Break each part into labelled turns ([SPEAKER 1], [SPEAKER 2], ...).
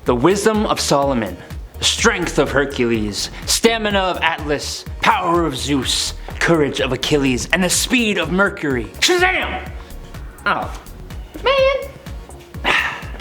[SPEAKER 1] the wisdom of Solomon, strength of Hercules, stamina of Atlas, power of Zeus, courage of Achilles, and the speed of Mercury. Shazam! Oh, man.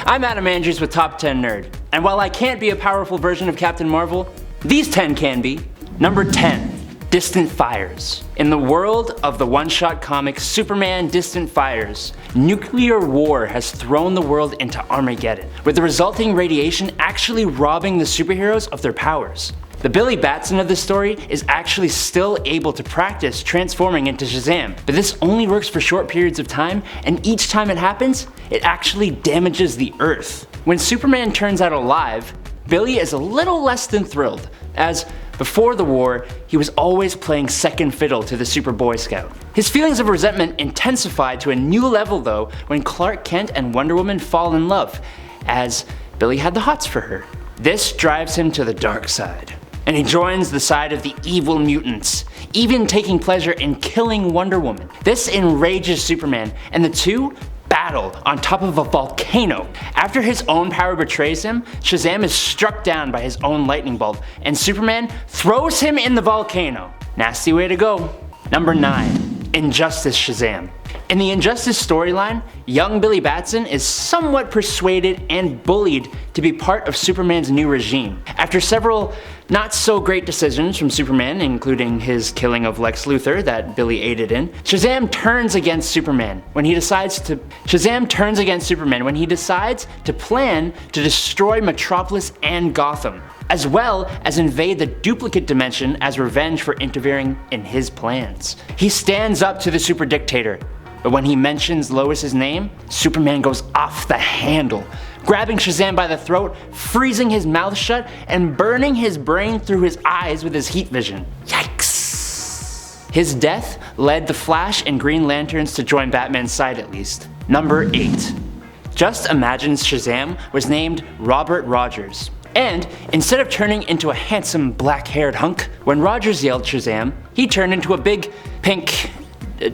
[SPEAKER 1] I'm Adam Andrews with Top 10 Nerd, and while I can't be a powerful version of Captain Marvel, these 10 can be. Number 10. Distant Fires. In the world of the one-shot comic Superman Distant Fires, nuclear war has thrown the world into Armageddon, with the resulting radiation actually robbing the superheroes of their powers. The Billy Batson of the story is actually still able to practice transforming into Shazam, but this only works for short periods of time, and each time it happens, it actually damages the Earth. When Superman turns out alive, Billy is a little less than thrilled, as before the war, he was always playing second fiddle to the Super Boy Scout. His feelings of resentment intensified to a new level though when Clark Kent and Wonder Woman fall in love, as Billy had the hots for her. This drives him to the dark side, and he joins the side of the evil mutants, even taking pleasure in killing Wonder Woman. This enrages Superman, and the two battle on top of a volcano. After his own power betrays him, Shazam is struck down by his own lightning bolt, and Superman throws him in the volcano. Nasty way to go. Number 9. Injustice Shazam. In the Injustice storyline, young Billy Batson is somewhat persuaded and bullied to be part of Superman's new regime. After several not so great decisions from Superman, including his killing of Lex Luthor that Billy aided in, Shazam turns against Superman when he decides to plan to destroy Metropolis and Gotham, as well as invade the duplicate dimension as revenge for interfering in his plans. He stands up to the super dictator, but when he mentions Lois's name, Superman goes off the handle, grabbing Shazam by the throat, freezing his mouth shut, and burning his brain through his eyes with his heat vision. Yikes! His death led the Flash and Green Lanterns to join Batman's side at least. Number 8. Just Imagine Shazam was named Robert Rogers. And instead of turning into a handsome black-haired hunk, when Rogers yelled Shazam, he turned into a big pink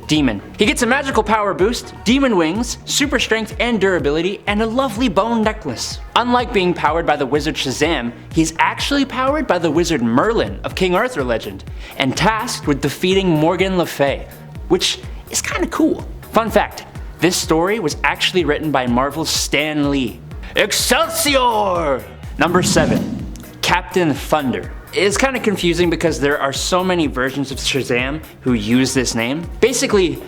[SPEAKER 1] demon. He gets a magical power boost, demon wings, super strength and durability, and a lovely bone necklace. Unlike being powered by the wizard Shazam, he's actually powered by the wizard Merlin of King Arthur legend, and tasked with defeating Morgan Le Fay, which is kinda cool. Fun fact, this story was actually written by Marvel's Stan Lee. Excelsior! Number 7. Captain Thunder. It's kind of confusing because there are so many versions of Shazam who use this name. Basically,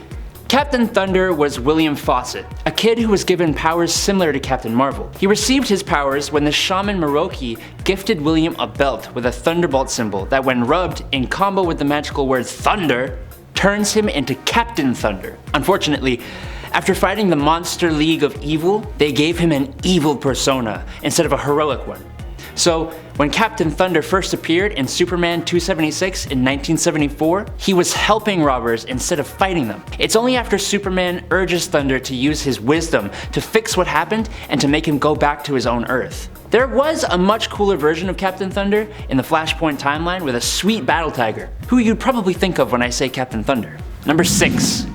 [SPEAKER 1] Captain Thunder was William Fawcett, a kid who was given powers similar to Captain Marvel. He received his powers when the shaman Miroki gifted William a belt with a thunderbolt symbol that, when rubbed in combo with the magical word thunder, turns him into Captain Thunder. Unfortunately, after fighting the Monster League of Evil, they gave him an evil persona instead of a heroic one. So, when Captain Thunder first appeared in Superman 276 in 1974, he was helping robbers instead of fighting them. It's only after Superman urges Thunder to use his wisdom to fix what happened and to make him go back to his own Earth. There was a much cooler version of Captain Thunder in the Flashpoint timeline with a sweet battle tiger, who you'd probably think of when I say Captain Thunder. Number 6.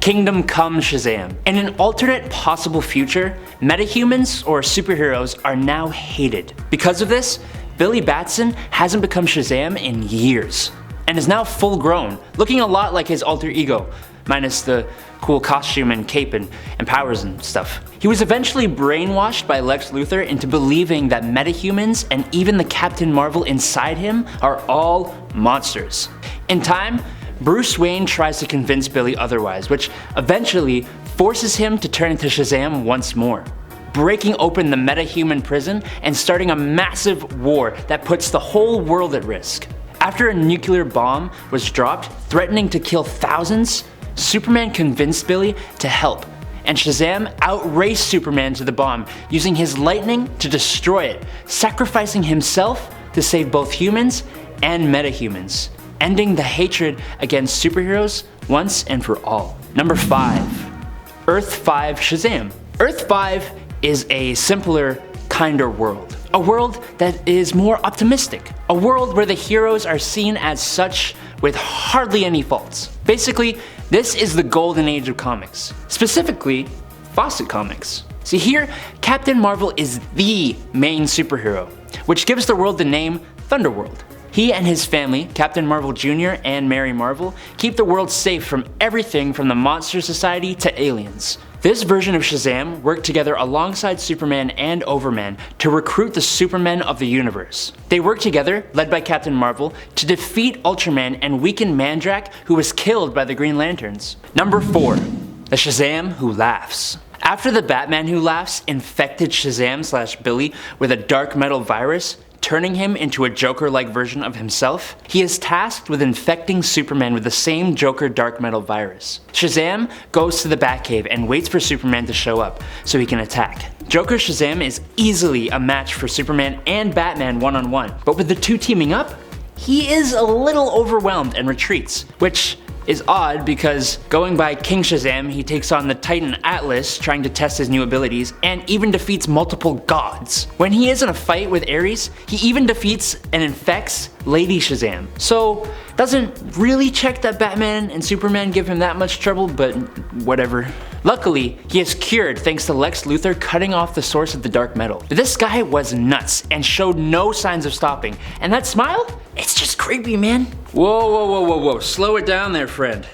[SPEAKER 1] Kingdom Come Shazam. In an alternate possible future, metahumans or superheroes are now hated. Because of this, Billy Batson hasn't become Shazam in years, and is now full grown, looking a lot like his alter ego, minus the cool costume and cape and powers and stuff. He was eventually brainwashed by Lex Luthor into believing that metahumans and even the Captain Marvel inside him are all monsters. In time, Bruce Wayne tries to convince Billy otherwise, which eventually forces him to turn into Shazam once more, breaking open the metahuman prison and starting a massive war that puts the whole world at risk. After a nuclear bomb was dropped, threatening to kill thousands, Superman convinced Billy to help, and Shazam outraced Superman to the bomb, using his lightning to destroy it, sacrificing himself to save both humans and metahumans, ending the hatred against superheroes once and for all. Number 5. Earth 5 Shazam. Earth 5 is a simpler, kinder world. A world that is more optimistic. A world where the heroes are seen as such with hardly any faults. Basically, this is the golden age of comics. Specifically, Fawcett Comics. See here, Captain Marvel is the main superhero, which gives the world the name Thunderworld. He and his family, Captain Marvel Jr. and Mary Marvel, keep the world safe from everything from the Monster Society to aliens. This version of Shazam worked together alongside Superman and Overman to recruit the Supermen of the universe. They worked together, led by Captain Marvel, to defeat Ultraman and weaken Mandrake, who was killed by the Green Lanterns. Number 4. The Shazam Who Laughs. After the Batman Who Laughs infected Shazam/Billy with a dark metal virus, turning him into a Joker-like version of himself, he is tasked with infecting Superman with the same Joker dark metal virus. Shazam goes to the Batcave and waits for Superman to show up so he can attack. Joker Shazam is easily a match for Superman and Batman one-on-one, but with the two teaming up, he is a little overwhelmed and retreats, which is odd because going by King Shazam, he takes on the Titan Atlas trying to test his new abilities and even defeats multiple gods. When he is in a fight with Ares, he even defeats and infects Lady Shazam. So doesn't really check that Batman and Superman give him that much trouble, but whatever. Luckily, he is cured thanks to Lex Luthor cutting off the source of the dark metal. This guy was nuts and showed no signs of stopping, and that smile? It's just creepy, man. Whoa, slow it down there, friend.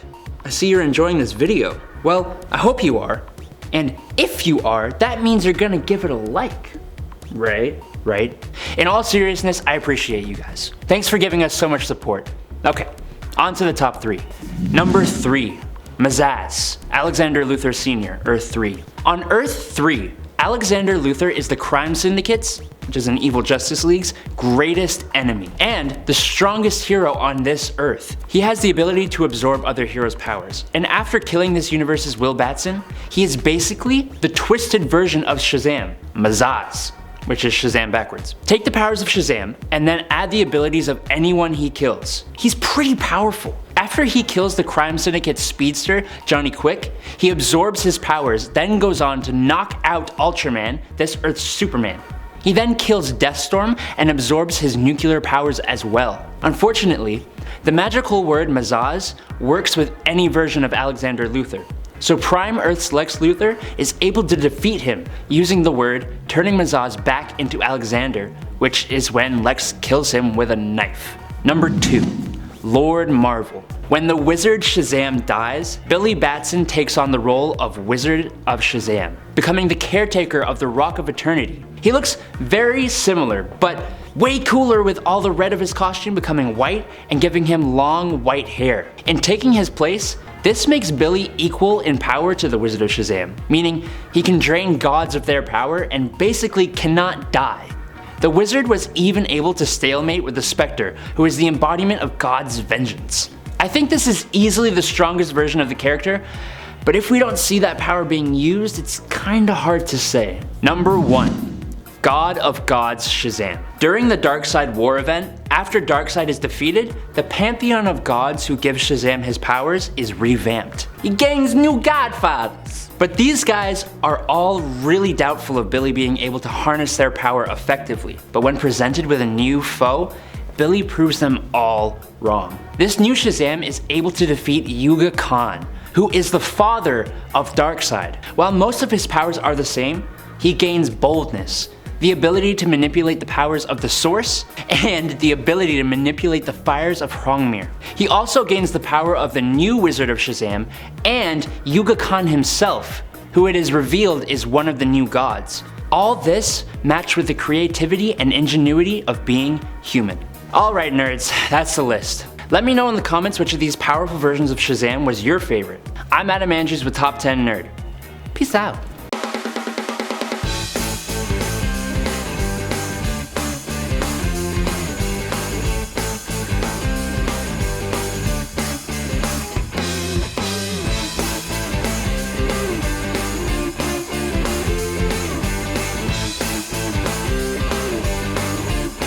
[SPEAKER 1] I see you're enjoying this video. Well, I hope you are. And if you are, that means you're gonna give it a like. Right? In all seriousness, I appreciate you guys. Thanks for giving us so much support. Okay, on to the top 3. Number 3. Mazahs, Alexander Luthor Sr., Earth 3. On Earth 3, Alexander Luthor is the crime syndicate's, which is an evil Justice League's, greatest enemy, and the strongest hero on this Earth. He has the ability to absorb other heroes' powers, and after killing this universe's Will Batson, he is basically the twisted version of Shazam, Mazahs, which is Shazam backwards. Take the powers of Shazam, and then add the abilities of anyone he kills. He's pretty powerful. After he kills the crime syndicate's speedster, Johnny Quick, he absorbs his powers, then goes on to knock out Ultraman, this Earth's Superman. He then kills Deathstorm and absorbs his nuclear powers as well. Unfortunately, the magical word Mazahs works with any version of Alexander Luthor. So Prime Earth's Lex Luthor is able to defeat him using the word, turning Mazahs back into Alexander, which is when Lex kills him with a knife. Number 2. Lord Marvel. When the Wizard Shazam dies, Billy Batson takes on the role of Wizard of Shazam, becoming the caretaker of the Rock of Eternity. He looks very similar, but way cooler with all the red of his costume becoming white and giving him long white hair. In taking his place, this makes Billy equal in power to the Wizard of Shazam, meaning he can drain gods of their power and basically cannot die. The Wizard was even able to stalemate with the Spectre, who is the embodiment of God's vengeance. I think this is easily the strongest version of the character, but if we don't see that power being used, it's kinda hard to say. Number 1. God of Gods Shazam. During the Darkseid War event, after Darkseid is defeated, the pantheon of gods who give Shazam his powers is revamped. He gains new godfathers. But these guys are all really doubtful of Billy being able to harness their power effectively. But when presented with a new foe, Billy proves them all wrong. This new Shazam is able to defeat Yuga Khan, who is the father of Darkseid. While most of his powers are the same, he gains boldness, the ability to manipulate the powers of the Source, and the ability to manipulate the fires of Hrongmir. He also gains the power of the new Wizard of Shazam and Yuga Khan himself, who it is revealed is one of the new gods. All this matched with the creativity and ingenuity of being human. Alright nerds, that's the list. Let me know in the comments which of these powerful versions of Shazam was your favorite. I'm Adam Andrews with Top 10 Nerd. Peace out.